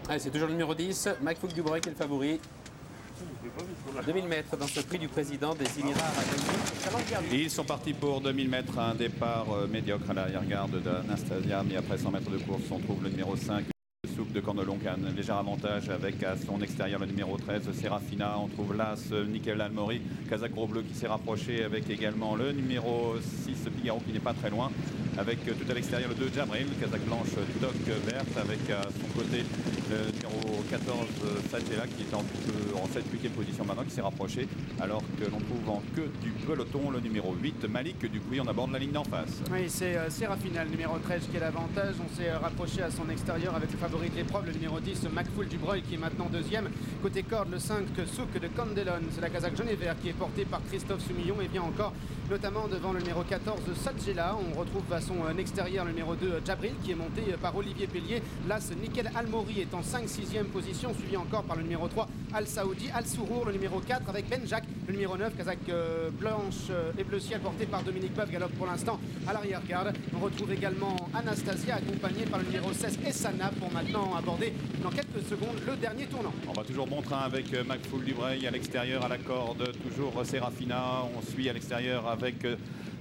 Allez, c'est toujours le numéro 10, Macfoul Dubreuil qui est le favori. 2000 mètres dans ce prix du président des Émirats Arabes Unis. Ils sont partis pour 2000 mètres, un départ médiocre à l'arrière-garde d'Anastasia, mais après 100 mètres de course, on trouve le numéro 5. Soupe de Cornelon qui a un léger avantage avec à son extérieur le numéro 13 Serafina. On trouve là ce Nickel Almori, Kazakh Gros Bleu qui s'est rapproché avec également le numéro 6 Figaro qui n'est pas très loin. Avec tout à l'extérieur le 2 Jabril, Kazakh Blanche Toc Verte, avec à son côté le numéro 14 Sadjela qui est en 7-8e position maintenant, qui s'est rapproché, alors que l'on trouve en queue du peloton le numéro 8 Malik Dupuis. On aborde la ligne d'en face. Oui, c'est Serafina, le numéro 13 qui est l'avantage. On s'est rapproché à son extérieur avec le favori de l'épreuve, le numéro 10 Macfoul Dubreuil qui est maintenant deuxième. Côté corde, le 5 Souk de Candelon, c'est la Kazakh jaune et vert qui est portée par Christophe Soumillon, et bien encore notamment devant le numéro 14 Sadjela. On retrouve à son extérieur le numéro 2 Jabril qui est monté par Olivier Pellier. Là, ce Nickel Almori est en 5-6e position, suivi encore par le numéro 3 Al Saoudi, Al Sourour le numéro 4 avec Ben Jacques, le numéro 9 Kazakh blanche et bleu ciel porté par Dominique Beuve, galope pour l'instant à l'arrière-garde. On retrouve également Anastasia accompagnée par le numéro 16 Essana pour maintenant aborder dans quelques secondes le dernier tournant. On va toujours bon train avec Macfoul Dubreuil à l'extérieur à la corde, toujours Serafina. On suit à l'extérieur avec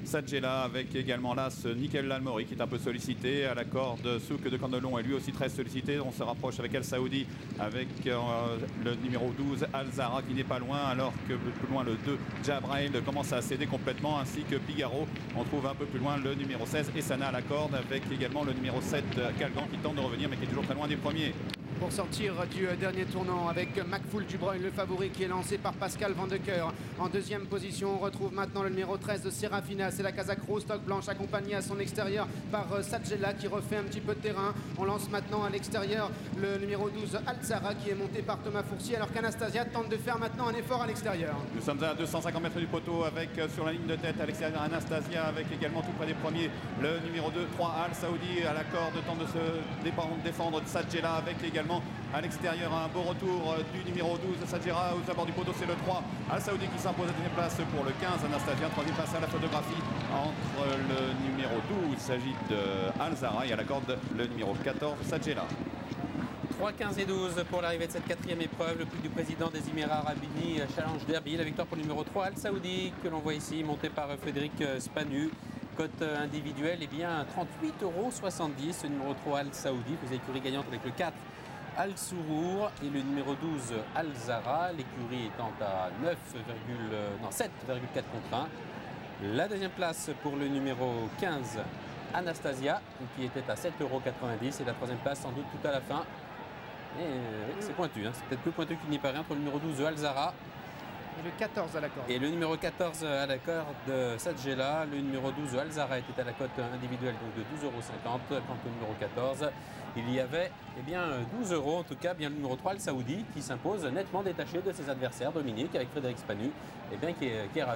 Sadjela, avec également là ce Nickel Almori qui est un peu sollicité. À la corde, Souk de Candelon est lui aussi très sollicité. On se rapproche avec Al Saoudi, avec le numéro 12 Al Zara qui n'est pas loin, alors que plus loin le 2 Jabrail commence à céder complètement, ainsi que Figaro. On trouve un peu plus loin le numéro 16 Essana à la corde, avec également le numéro 7 Calgan qui tente de revenir mais qui est toujours très loin des premiers. Pour sortir du dernier tournant avec Macfoul Dubreuil, le favori qui est lancé par Pascal Vandecoeur. En deuxième position, on retrouve maintenant le numéro 13 de Serafina. C'est la Kazakh Rose Stock Blanche accompagnée à son extérieur par Sadjela qui refait un petit peu de terrain. On lance maintenant à l'extérieur le numéro 12 Alzara qui est monté par Thomas Fourcier, alors qu'Anastasia tente de faire maintenant un effort à l'extérieur. Nous sommes à 250 mètres du poteau avec sur la ligne de tête à l'extérieur Anastasia, avec également tout près des premiers le numéro 2 3 Al Saoudi à la corde, tente de se défendre de Sadjela, avec également à l'extérieur un beau retour du numéro 12 Sadjela aux abords du poteau. C'est le 3 Al Saoudi qui s'impose à deuxième place pour le 15 Anastasia. Troisième place à la photographie entre le numéro 12, il s'agit de Al Zara, et à la corde le numéro 14 Sadjela. 3, 15 et 12 pour l'arrivée de cette quatrième épreuve, le prix du président des Émirats Arabes Unis Challenge Derby. La victoire pour le numéro 3 Al Saoudi que l'on voit ici, monté par Frédéric Spanu. Cote individuelle, eh bien 38,70 €. Ce numéro 3 Al Saoudi faisait écurie gagnante avec le 4 Al Sourour et le numéro 12 Al Zara, l'écurie étant à 7,4 contre 1. La deuxième place pour le numéro 15 Anastasia qui était à 7,90 € et la troisième place sans doute tout à la fin. C'est pointu, hein. C'est peut-être plus pointu qu'il n'y paraît entre le numéro 12 Al Zara et le 14 à la corde. Et le numéro 14 à la corde de Sadjela. Le numéro 12 Al Zara était à la cote individuelle donc de 12,50 €. Quant au numéro 14, il y avait bien 12 € en tout cas. Bien le numéro 3 Al Saoudi qui s'impose nettement détaché de ses adversaires. Dominique avec Frédéric Spanu, qui est ravi.